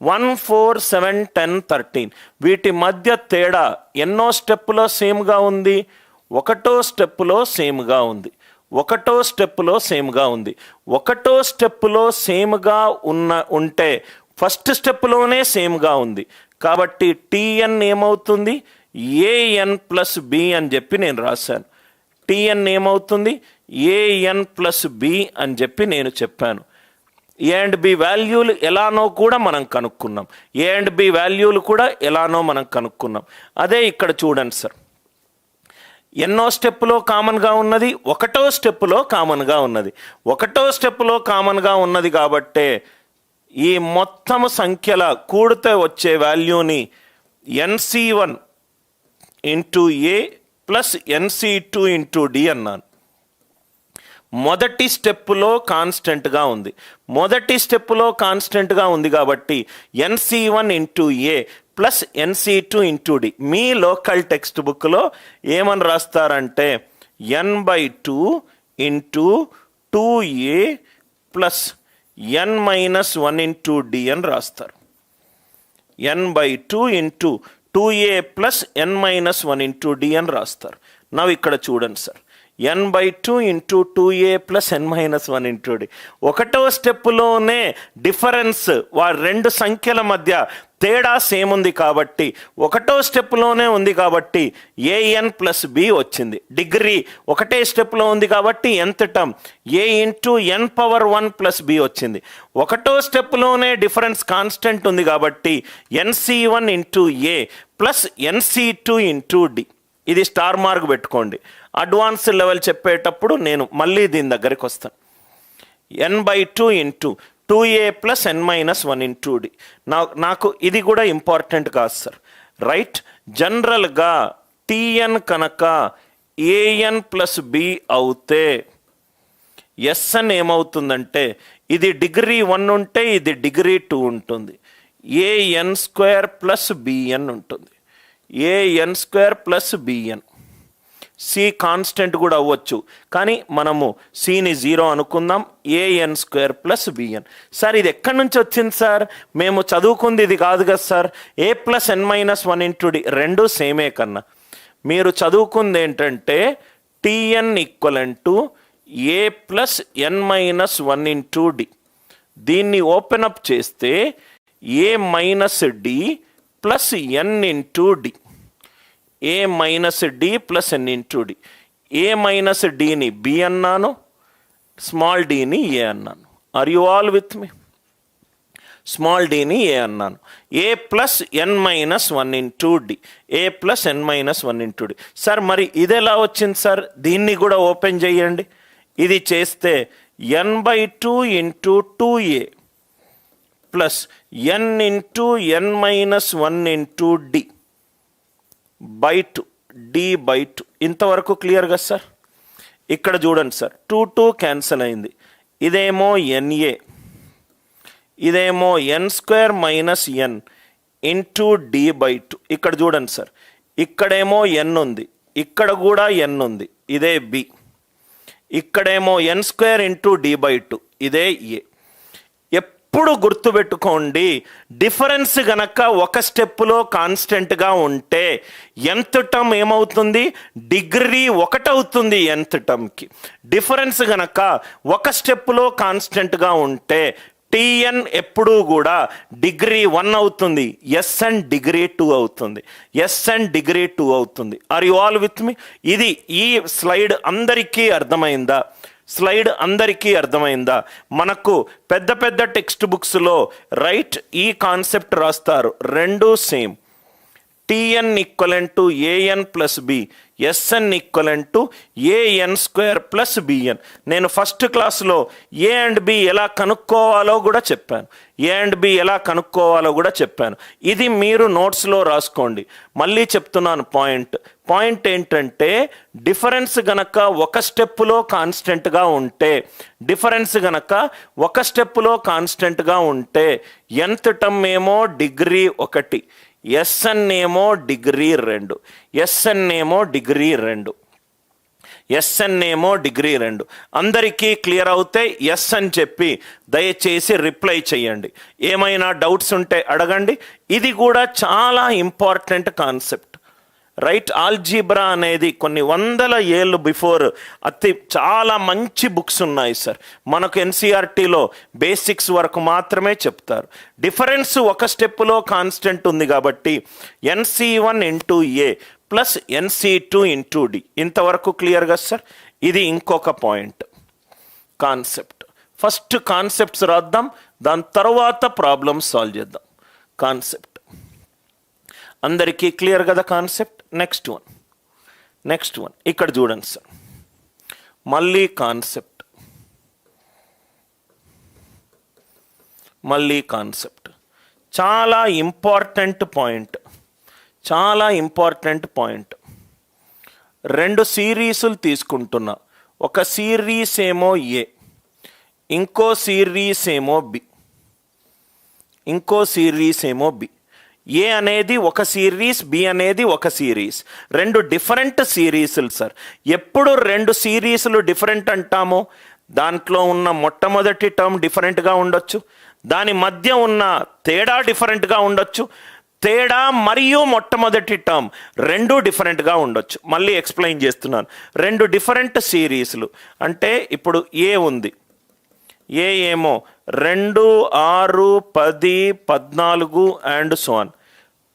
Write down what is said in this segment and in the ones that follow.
1 4 7 10 13 వీటి మధ్య తేడా ఎన్నో స్టెప్పులో సేమ్గా ఉంది? ఒకటో స్టెప్పులో సేమ్గా ఉంది. ఒకటో స్టెప్పులో సేమ్గా ఉంటే ఫస్ట్ స్టెప్లోనే సేమ్గా ఉంది కాబట్టి టీఎన్ ఏమవుతుంది? ఏఎన్ ప్లస్ బి అని చెప్పి నేను రాశాను. టీఎన్ ఏమవుతుంది? ఏఎన్ ప్లస్ బి అని చెప్పి నేను చెప్పాను. ఏ అండ్ బి వాల్యూలు ఎలానో కూడా మనం కనుక్కున్నాం. అదే ఇక్కడ చూడండి సార్, ఎన్నో స్టెప్పులో కామన్గా ఉన్నది? ఒకటో స్టెప్పులో కామన్గా ఉన్నది కాబట్టే ఈ మొత్తం సంఖ్యల కూడితే వచ్చే వాల్యూని NC1 into A plus NC2 into D అన్నాను. మొదటి స్టెప్పులో కాన్స్టెంట్గా ఉంది కాబట్టి NC1 into A plus NC2 into D. మీ లోకల్ టెక్స్ట్ బుక్లో ఏమని రాస్తారంటే n/2 into 2a plus n-1 into D అని రాస్తారు. n/2 into 2a plus n-1 into D అని రాస్తారు. నవ్వు ఇక్కడ చూడండి sir, n/2 into 2a plus n-1 into D. ఒకటో స్టెప్పులోనే డిఫరెన్స్ రెండు సంఖ్యల మధ్య తేడా సేమ్ ఉంది కాబట్టి ఒకటో స్టెప్లోనే ఉంది కాబట్టి ఏఎన్ ప్లస్ బి వచ్చింది. డిగ్రీ ఒకటే స్టెప్లో ఉంది కాబట్టి nth టర్మ్ ఏ ఇంటూ n⁻1 ప్లస్ బి వచ్చింది. ఒకటో స్టెప్లోనే డిఫరెన్స్ కాన్స్టెంట్ ఉంది కాబట్టి NC1 into A plus NC2 into D. ఇది స్టార్ మార్క్ పెట్టుకోండి. అడ్వాన్స్ లెవెల్ చెప్పేటప్పుడు నేను మళ్ళీ దీని దగ్గరికి వస్తాను. n/2 into 2a plus n-1 into D. నాకు ఇది కూడా ఇంపార్టెంట్ కాదు సార్, రైట్? జనరల్గా టీఎన్ కనుక ఏఎన్ ప్లస్ బి అవుతే ఎస్ఎన్ ఏమవుతుందంటే ఇది డిగ్రీ 1 ఉంటే ఇది డిగ్రీ 2 ఉంటుంది. an² ప్లస్ బిఎన్ ఉంటుంది. an² plus B N. C constant కూడా అవ్వచ్చు కానీ మనము సిని 0 అనుకుందాం. an² plus B N. సార్ ఇది ఎక్కడి నుంచి వచ్చింది సార్? మేము చదువుకుంది ఇది కాదు కదా sir. A plus n-1 into D రెండు సేమే కన్నా. మీరు చదువుకుంది ఏంటంటే T N equivalent A plus n-1 into D. దీన్ని ఓపెన్ అప్ చేస్తే A minus D plus N into D. A minus D plus N into D. A minus డిని B అన్నాను, స్మాల్ డిని ఏ అన్నాను. Are you all with me? Small డిని A అన్నాను. A plus n-1 into D. A plus n-1 into D. Sir మరి ఇది ఎలా వచ్చింది సార్? దీన్ని కూడా ఓపెన్ చేయండి. ఇది చేస్తే n/2 into 2a plus n into n-1 into D by 2 d/2. ఇంతవరకు క్లియర్ కదా సార్? ఇక్కడ చూడండి సార్, 2 క్యాన్సిల్ అయింది. ఇదేమో NA, ఇదేమో n² మైనస్ ఎన్ ఇంటూ d/2. ఇక్కడ చూడండి సార్, ఇక్కడేమో n ఉంది, ఇక్కడ కూడా n ఉంది, ఇదే b. ఇక్కడేమో n² ఇంటూ d/2, ఇదే a. ఎప్పుడు గుర్తుపెట్టుకోండి, డిఫరెన్స్ గనక ఒక స్టెప్పులో కాన్స్టెంట్గా ఉంటే nth టర్మ్ ఏమవుతుంది? డిగ్రీ 1 అవుతుంది nth టర్మ్కి. డిఫరెన్స్ గనక ఒక స్టెప్పులో కాన్స్టెంట్గా ఉంటే టీఎన్ ఎప్పుడూ కూడా డిగ్రీ 1 అవుతుంది, ఎస్ఎన్ డిగ్రీ 2 అవుతుంది. ఆర్ యు ఆల్ విత్ మీ? ఇది ఈ స్లైడ్ అందరికీ అర్థమైందా? మనకు పెద్ద పెద్ద టెక్స్ట్ బుక్స్లో రైట్ ఈ కాన్సెప్ట్ రాస్తారు, రెండు same. TN equivalent AN plus B, SN equivalent an² plus BN. నేను ఫస్ట్ క్లాస్లో ఏ అండ్ బి ఎలా కనుక్కోవాలో కూడా చెప్పాను. ఇది మీరు నోట్స్లో రాసుకోండి. మళ్ళీ చెప్తున్నాను పాయింట్ ఏంటంటే డిఫరెన్స్ గనక ఒక స్టెప్పులో కాన్స్టెంట్గా ఉంటే nth టర్మ్ ఏమో డిగ్రీ 1, ఎస్ఎన్ ఏమో డిగ్రీ 2. ఎస్ఎన్ ఏమో డిగ్రీ 2. అందరికీ క్లియర్ అవుతే ఎస్ అని చెప్పి దయచేసి రిప్లై చేయండి. ఏమైనా డౌట్స్ ఉంటే అడగండి. ఇది కూడా చాలా ఇంపార్టెంట్ కాన్సెప్ట్. రైట్, ఆల్జీబ్రా అనేది కొన్ని వందల ఏళ్ళు బిఫోర్ చాలా మంచి బుక్స్ ఉన్నాయి సార్. మనకు ఎన్సీఆర్టీలో బేసిక్స్ వరకు మాత్రమే చెప్తారు. డిఫరెన్స్ ఒక స్టెప్పులో కాన్స్టెంట్ ఉంది కాబట్టి NC1 into A plus NC2 into D. ఇంతవరకు క్లియర్గా సార్. ఇది ఇంకొక పాయింట్ కాన్సెప్ట్. ఫస్ట్ కాన్సెప్ట్స్ రాద్దాం, దాని తర్వాత ప్రాబ్లమ్స్ సాల్వ్ చేద్దాం. కాన్సెప్ట్ అందరికీ క్లియర్ కదా కాన్సెప్ట్. నెక్స్ట్ వన్ ఇక్కడ చూడండి సార్. మళ్ళీ కాన్సెప్ట్ చాలా ఇంపార్టెంట్ పాయింట్. 2 సిరీసులు తీసుకుంటున్నా. ఒక సిరీస్ ఏమో ఏ, ఇంకో సిరీస్ ఏమో బి. ఏ అనేది ఒక సిరీస్, బి అనేది ఒక సిరీస్. 2 different సిరీసులు sir. ఎప్పుడు 2 సిరీసులు డిఫరెంట్ అంటామో దాంట్లో ఉన్న మొట్టమొదటి టర్మ్ డిఫరెంట్గా ఉండొచ్చు, దాని మధ్య ఉన్న తేడా డిఫరెంట్గా ఉండొచ్చు, తేడా మరియు మొట్టమొదటి టర్మ్ 2 డిఫరెంట్గా ఉండొచ్చు. మళ్ళీ ఎక్స్ప్లెయిన్ చేస్తున్నాను. 2 డిఫరెంట్ సిరీస్లు అంటే ఇప్పుడు ఏ ఉంది. ఏ ఏమో 2, 6, 10, 14 అండ్ సో ఆన్.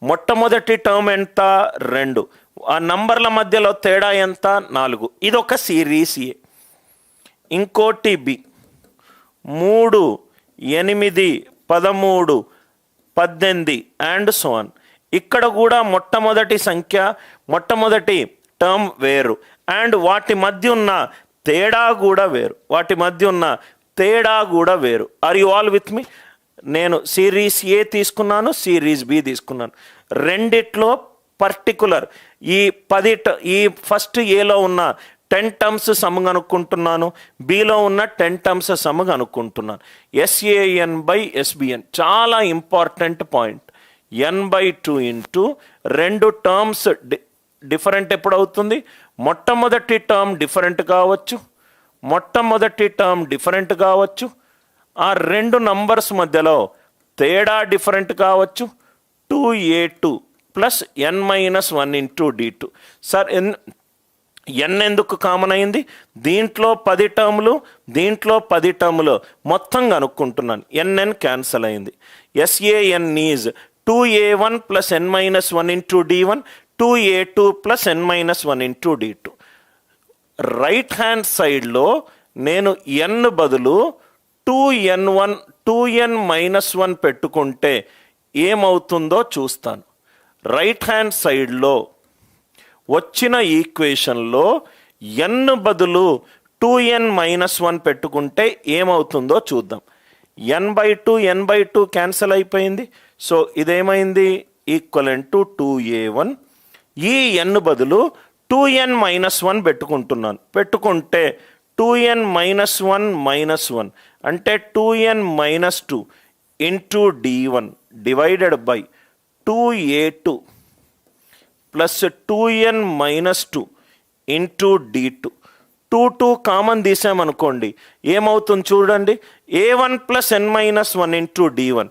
మొట్టమొదటి టర్మ్ ఎంత? 2. ఆ నంబర్ల మధ్యలో తేడా ఎంత? 4. ఇదొక సిరీస్ ఏ. ఇంకోటి బి 3, 8, 13, 18 అండ్ సో ఆన్. ఇక్కడ కూడా మొట్టమొదటి సంఖ్య, మొట్టమొదటి టర్మ్ వేరు అండ్ వాటి మధ్య ఉన్న తేడా కూడా వేరు. ఆర్ యు ఆల్ విత్ మీ? నేను సిరీస్ ఏ తీసుకున్నాను, సిరీస్ బి తీసుకున్నాను. రెండిట్లో పర్టికులర్ ఈ ఫస్ట్ ఏలో ఉన్న 10 టర్మ్స్ సమ్ కనుక్కుంటున్నాను, బిలో ఉన్న 10 టర్మ్స్ సమ్ కనుక్కుంటున్నాను. SAN/SBN చాలా important point. n/2 into 2 terms different ఎప్పుడు అవుతుంది? మొట్టమొదటి టర్మ్ డిఫరెంట్ కావచ్చు, ఆ 2 నంబర్స్ మధ్యలో తేడా డిఫరెంట్ కావచ్చు. 2A2 plus n-1 into D2. Sir n ఎందుకు కామన్ అయింది? దీంట్లో 10 టర్ములు, దీంట్లో 10 టర్ములు మొత్తం కనుక్కుంటున్నాను. nn క్యాన్సల్ అయింది. SAN is 2A1 plus n-1 into D1, 2A2 plus n-1 into D2. Right hand సైడ్లో నేను n బదులు 2n-1 పెట్టుకుంటే ఏమవుతుందో చూస్తాను. రైట్ హ్యాండ్ సైడ్లో వచ్చిన ఈక్వేషన్లో n బదులు 2n-1 పెట్టుకుంటే ఏమవుతుందో చూద్దాం. n/2 క్యాన్సల్ అయిపోయింది. సో ఇదేమైంది? Equivalent to 2A1. ఈ n బదులు 2n-1 పెట్టుకుంటే 2n-1 అంటే 2n-2 into D1 divided by 2A2 plus 2n-2 into D2. 2 common తీసామనుకోండి ఏమవుతుంది చూడండి. A1 plus n-1 into D1,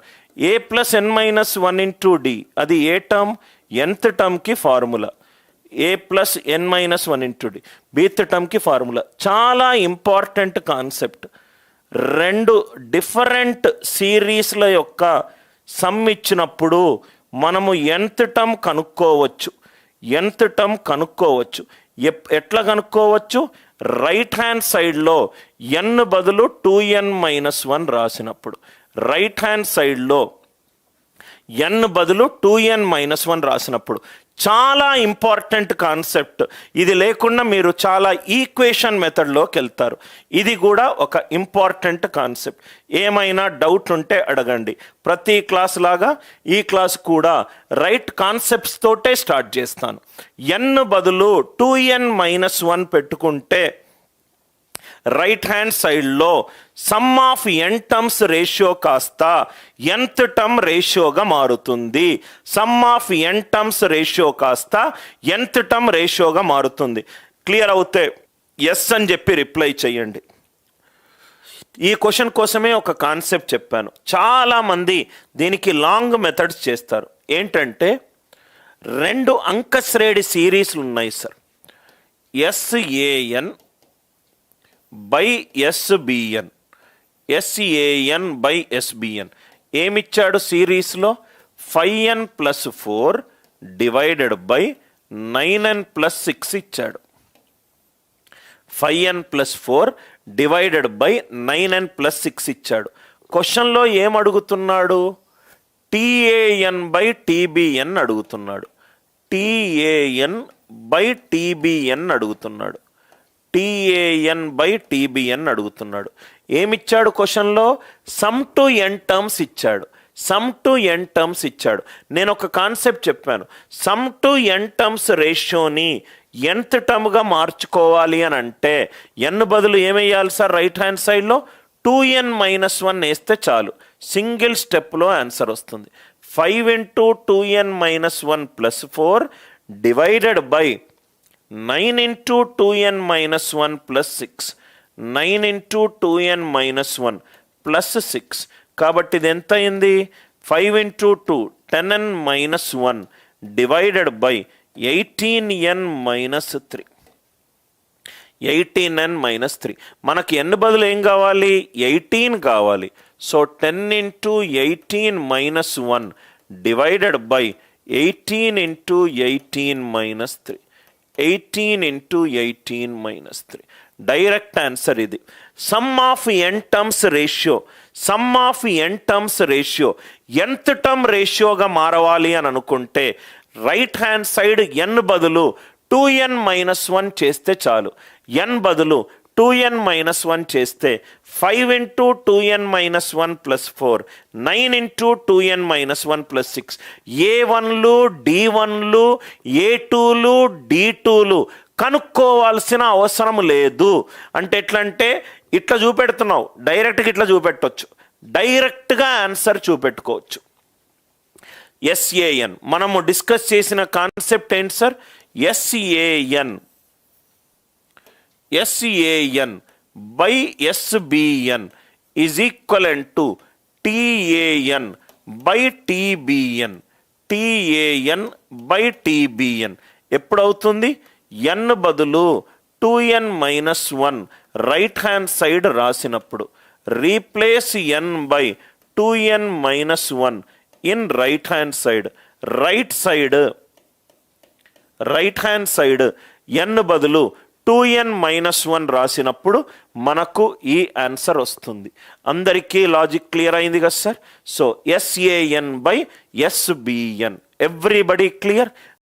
A plus n-1 into D. అది ఏ టర్మ్? nth టర్మ్కి formula. A plus n-1 into D బీత్ టర్మ్కి ఫార్ములా. చాలా ఇంపార్టెంట్ కాన్సెప్ట్. 2 డిఫరెంట్ సిరీస్ల యొక్క సమ్ ఇచ్చినప్పుడు మనము nth టర్మ్ కనుక్కోవచ్చు. ఎట్లా కనుక్కోవచ్చు? రైట్ హ్యాండ్ సైడ్లో n బదులు 2n-1 రాసినప్పుడు, రైట్ హ్యాండ్ సైడ్లో n బదులు 2n-1 రాసినప్పుడు. చాలా ఇంపార్టెంట్ కాన్సెప్ట్. ఇది లేకుండా మీరు చాలా ఈక్వేషన్ మెథడ్లోకి వెళ్తారు. ఇది కూడా ఒక ఇంపార్టెంట్ కాన్సెప్ట్. ఏమైనా డౌట్ ఉంటే అడగండి. ప్రతి క్లాస్ లాగా ఈ క్లాస్ కూడా రైట్ కాన్సెప్ట్స్ తోటే స్టార్ట్ చేస్తాను. n బదులు 2n-1 పెట్టుకుంటే రైట్ హ్యాండ్ సైడ్లో some of n terms ratio కాస్త nth టర్మ్ రేషియోగా మారుతుంది. Some of n terms ratio కాస్త nth టర్మ్ రేషియోగా మారుతుంది. క్లియర్ అవుతే ఎస్ అని చెప్పి రిప్లై చేయండి. ఈ క్వశ్చన్ కోసమే ఒక కాన్సెప్ట్ చెప్పాను. చాలామంది దీనికి లాంగ్ మెథడ్స్ చేస్తారు. ఏంటంటే 2 అంక శ్రేణి సిరీస్లు ఉన్నాయి sir. SAN by SBN, SAN by SBN. ఏమిచ్చాడు సిరీస్లో? 5n + 4 డివైడెడ్ బై 9n + 6 ఇచ్చాడు. 5n + 4 డివైడెడ్ బై 9n + 6 ఇచ్చాడు. క్వశ్చన్లో ఏం అడుగుతున్నాడు? TAN బై TBN అడుగుతున్నాడు. TAN బై TBN అడుగుతున్నాడు. TAN బై TBN అడుగుతున్నాడు. ఏమిచ్చాడు క్వశ్చన్లో? సమ్ టు n టర్మ్స్ ఇచ్చాడు. సమ్ టు n టర్మ్స్ ఇచ్చాడు. నేను ఒక కాన్సెప్ట్ చెప్పాను. సమ్ టు n టర్మ్స్ రేషియోని nth టర్మ్గా మార్చుకోవాలి అని అంటే n బదులు ఏమేయాలి సార్? రైట్ హ్యాండ్ సైడ్లో 2n - 1 వేస్తే చాలు, సింగిల్ స్టెప్లో ఆన్సర్ వస్తుంది. 5 × 2n - 1 + 4 divided by 9 × 2n - 1 + 6. 9 × 2n - 1 + 6. కాబట్టి ఇది ఎంత అయింది? 5 × 2 10n - 1 divided by 18n - 3. 18n - 3. మనకి n బదులు ఏం కావాలి? 18 కావాలి. So 10 × 18 - 1 divided by 18 × 18 - 3. 18 × 18 - 3. Direct answer ఇది. Sum of n terms ratio, sum of n terms ratio nth term రేషియోగా మారవాలి అని అనుకుంటే రైట్ హ్యాండ్ సైడ్ n బదులు 2n - 1 చేస్తే చాలు. n బదులు 2n - 1 చేస్తే 5 × 2n - 1 + 4, 9 × 2n - 1 + 6. A1లు, D1లు, A2లు, D2లు కనుక్కోవాల్సిన అవసరం లేదు. అంటే ఎట్లంటే ఇట్లా చూపెడుతున్నావు, డైరెక్ట్గా ఇట్లా చూపెట్టవచ్చు, డైరెక్ట్గా ఆన్సర్ చూపెట్టుకోవచ్చు. SAN మనము డిస్కస్ చేసిన కాన్సెప్ట్ ఏంటి sir? SAN by SBN is equivalent to TAN by TBN. TAN by TBN ఎప్పుడవుతుంది? n బదులు 2n - 1 రైట్ హ్యాండ్ సైడ్ రాసినప్పుడు. Replace n by 2n - 1 in right hand side. Right hand side n బదులు 2n - 1 రాసినప్పుడు మనకు ఈ answer వస్తుంది. అందరికీ logic clear అయింది కదా sir? So SAN by SBN. Everybody clear?